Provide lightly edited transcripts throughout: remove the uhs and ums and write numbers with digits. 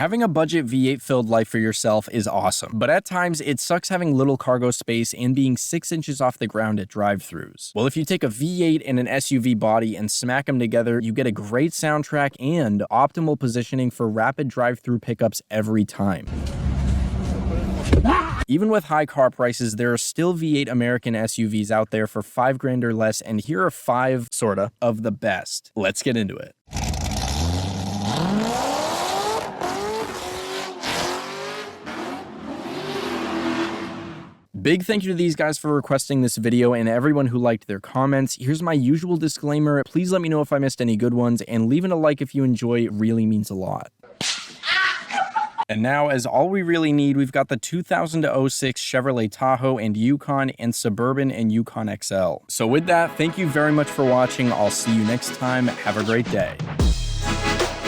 Having a budget V8 filled life for yourself is awesome, but at times it sucks having little cargo space and being 6 inches off the ground at drive-thrus. Well, if you take a V8 and an SUV body and smack them together, you get a great soundtrack and optimal positioning for rapid drive-thru pickups every time. Even with high car prices, there are still V8 American SUVs out there for $5,000 or less, and here are 5, sorta, of the best. Let's get into it. Big thank you to these guys for requesting this video and everyone who liked their comments. Here's my usual disclaimer. Please let me know if I missed any good ones, and leaving a like if you enjoy really means a lot. And now, as all we really need, we've got the 2006 Chevrolet Tahoe and Yukon and Suburban and Yukon XL. So with that, thank you very much for watching. I'll see you next time. Have a great day.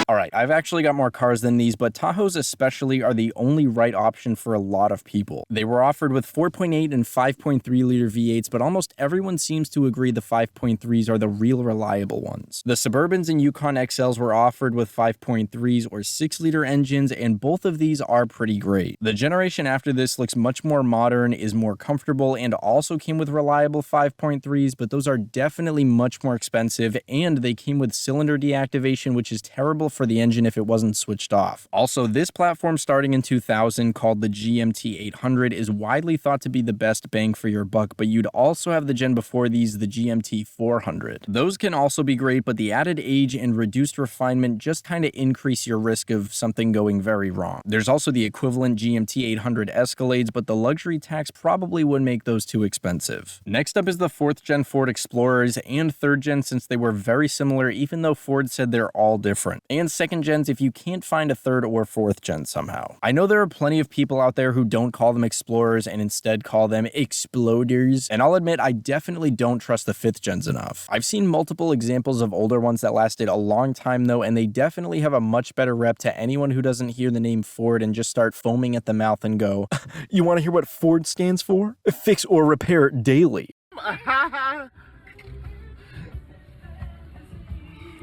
Alright, I've actually got more cars than these, but Tahoes especially are the only right option for a lot of people. They were offered with 4.8 and 5.3 liter V8s, but almost everyone seems to agree the 5.3s are the real reliable ones. The Suburbans and Yukon XLs were offered with 5.3s or 6 liter engines, and both of these are pretty great. The generation after this looks much more modern, is more comfortable, and also came with reliable 5.3s, but those are definitely much more expensive, and they came with cylinder deactivation, which is terrible for the engine if it wasn't switched off. Also, this platform starting in 2000 called the GMT 800 is widely thought to be the best bang for your buck, but you'd also have the gen before these, the GMT 400. Those can also be great, but the added age and reduced refinement just kind of increase your risk of something going very wrong. There's also the equivalent GMT 800 Escalades, but the luxury tax probably would make those too expensive. Next up is the 4th gen Ford Explorers and 3rd gen, since they were very similar even though Ford said they're all different. And 2nd gens if you can't find a 3rd or 4th gen somehow. I know there are plenty of people out there who don't call them Explorers and instead call them Exploders, and I'll admit I definitely don't trust the 5th gens enough. I've seen multiple examples of older ones that lasted a long time though, and they definitely have a much better rep to anyone who doesn't hear the name Ford and just start foaming at the mouth and go, "You want to hear what Ford stands for? Fix or repair daily."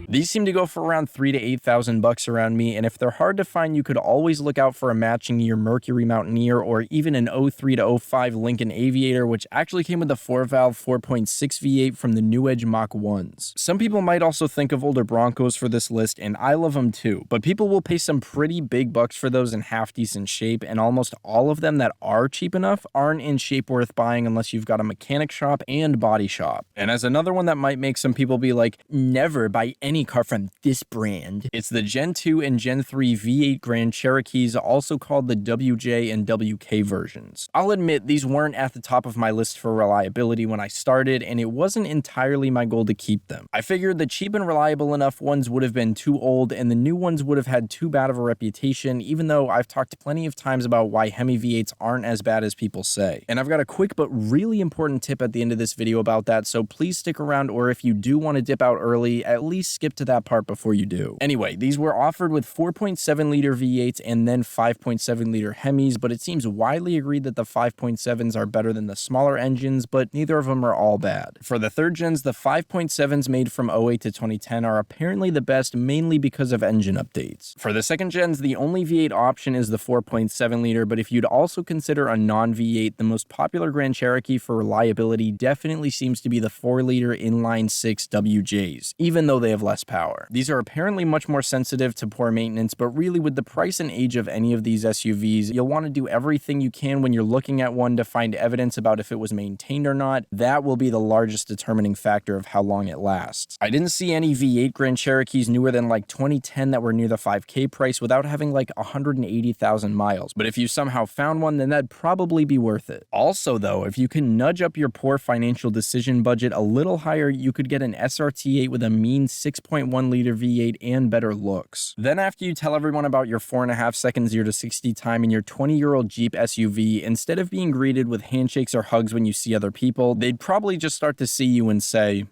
These seem to go for around $3,000 to $8,000 around me, and if they're hard to find, you could always look out for a matching year Mercury Mountaineer or even an 03 to 05 Lincoln Aviator, which actually came with a 4-valve 4.6 V8 from the New Edge Mach 1s. Some people might also think of older Broncos for this list, and I love them too, but people will pay some pretty big bucks for those in half-decent shape, and almost all of them that are cheap enough aren't in shape worth buying unless you've got a mechanic shop and body shop. And as another one that might make some people be like, never buy any car from this brand, it's the Gen 2 and Gen 3 V8 Grand Cherokees, also called the WJ and WK versions. I'll admit these weren't at the top of my list for reliability when I started, and it wasn't entirely my goal to keep them. I figured the cheap and reliable enough ones would have been too old, and the new ones would have had too bad of a reputation, even though I've talked plenty of times about why Hemi V8s aren't as bad as people say. And I've got a quick but really important tip at the end of this video about that, so please stick around, or if you do want to dip out early, at least skip to that part before you do. Anyway, these were offered with 4.7 liter V8s and then 5.7 liter Hemis, but it seems widely agreed that the 5.7s are better than the smaller engines, but neither of them are all bad. For the 3rd gens, the 5.7s made from 08 to 2010 are apparently the best, mainly because of engine updates. For the 2nd gens, the only V8 option is the 4.7 liter, but if you'd also consider a non-V8, the most popular Grand Cherokee for reliability definitely seems to be the 4 liter inline 6 WJs, even though they have less power. These are apparently much more sensitive to poor maintenance, but really with the price and age of any of these SUVs, you'll want to do everything you can when you're looking at one to find evidence about if it was maintained or not. That will be the largest determining factor of how long it lasts. I didn't see any V8 Grand Cherokees newer than like 2010 that were near the 5K price without having like 180,000 miles, but if you somehow found one, then that'd probably be worth it. Also though, if you can nudge up your poor financial decision budget a little higher, you could get an SRT8 with a mean 6.1 liter V8 and better looks. Then after you tell everyone about your 4.5 second 0 to 60 time in your 20-year-old Jeep SUV, instead of being greeted with handshakes or hugs when you see other people, they'd probably just start to see you and say,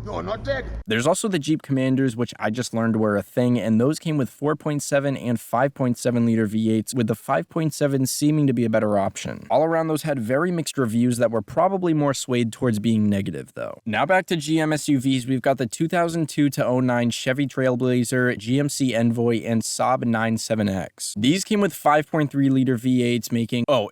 No, not dead. There's also the Jeep Commanders, which I just learned were a thing, and those came with 4.7 and 5.7 liter V8s, with the 5.7 seeming to be a better option. All around, those had very mixed reviews that were probably more swayed towards being negative, though. Now back to GM SUVs, we've got the 2002 to 09 Chevy Trailblazer, GMC Envoy, and Saab 97X. These came with 5.3 liter V8s,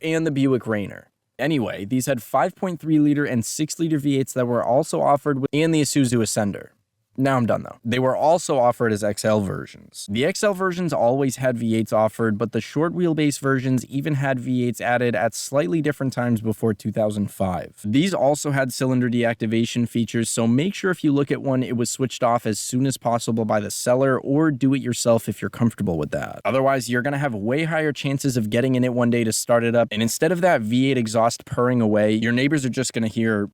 and the Buick Rainer. Anyway, these had 5.3 liter and 6 liter V8s that were also offered with, and the Isuzu Ascender. Now I'm done though. They were also offered as XL versions. The XL versions always had V8s offered, but the short wheelbase versions even had V8s added at slightly different times before 2005. These also had cylinder deactivation features, so make sure if you look at one, it was switched off as soon as possible by the seller, or do it yourself if you're comfortable with that. Otherwise, you're gonna have way higher chances of getting in it one day to start it up, and instead of that V8 exhaust purring away, your neighbors are just gonna hear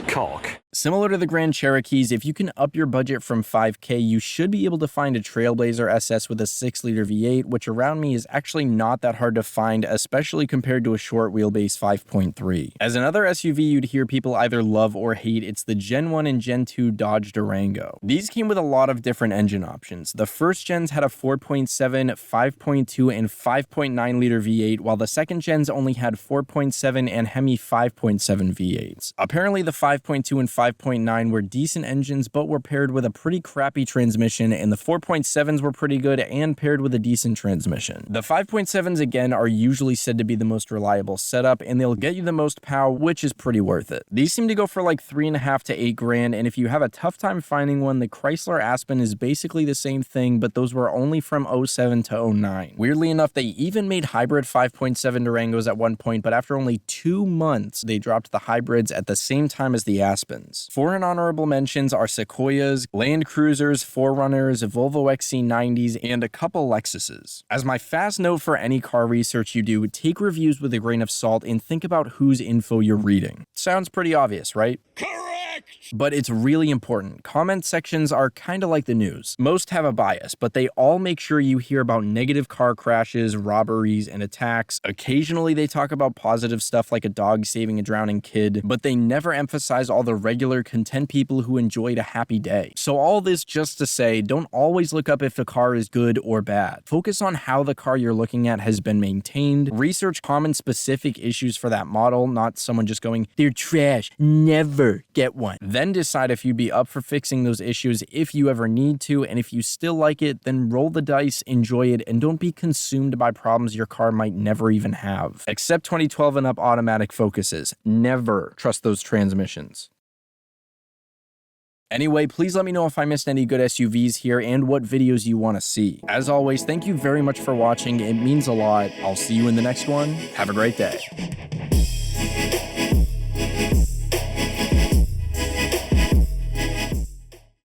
caulk. Similar to the Grand Cherokees, if you can up your budget from $5K, you should be able to find a Trailblazer SS with a 6-liter V8, which around me is actually not that hard to find, especially compared to a short wheelbase 5.3. As another SUV you'd hear people either love or hate, it's the Gen 1 and Gen 2 Dodge Durango. These came with a lot of different engine options. The first gens had a 4.7, 5.2, and 5.9 liter V8, while the second gens only had 4.7 and Hemi 5.7 V8s. Apparently the 5.2 and 5.9 were decent engines, but were paired with a pretty crappy transmission, and the 4.7s were pretty good and paired with a decent transmission. The 5.7s again are usually said to be the most reliable setup, and they'll get you the most power, which is pretty worth it. These seem to go for like $3.5 to $8 grand, and if you have a tough time finding one, the Chrysler Aspen is basically the same thing, but those were only from 07 to 09. Weirdly enough, they even made hybrid 5.7 Durangos at one point, but after only 2 months, they dropped the hybrids at the same time as the Aspens. Foreign honorable mentions are Sequoias, Land Cruisers, 4Runners, Volvo XC90s, and a couple Lexuses. As my fast note for any car research you do, take reviews with a grain of salt and think about whose info you're reading. Sounds pretty obvious, right? But it's really important. Comment sections are kind of like the news. Most have a bias, but they all make sure you hear about negative car crashes, robberies, and attacks. Occasionally they talk about positive stuff like a dog saving a drowning kid, but they never emphasize all the regular, content people who enjoyed a happy day. So all this just to say, don't always look up if a car is good or bad. Focus on how the car you're looking at has been maintained. Research common specific issues for that model, not someone just going, "They're trash, never get one." Then decide if you'd be up for fixing those issues if you ever need to, and if you still like it, then roll the dice, enjoy it, and don't be consumed by problems your car might never even have. Except 2012 and up automatic focuses. Never trust those transmissions. Anyway, please let me know if I missed any good SUVs here and what videos you want to see. As always, thank you very much for watching. It means a lot. I'll see you in the next one. Have a great day.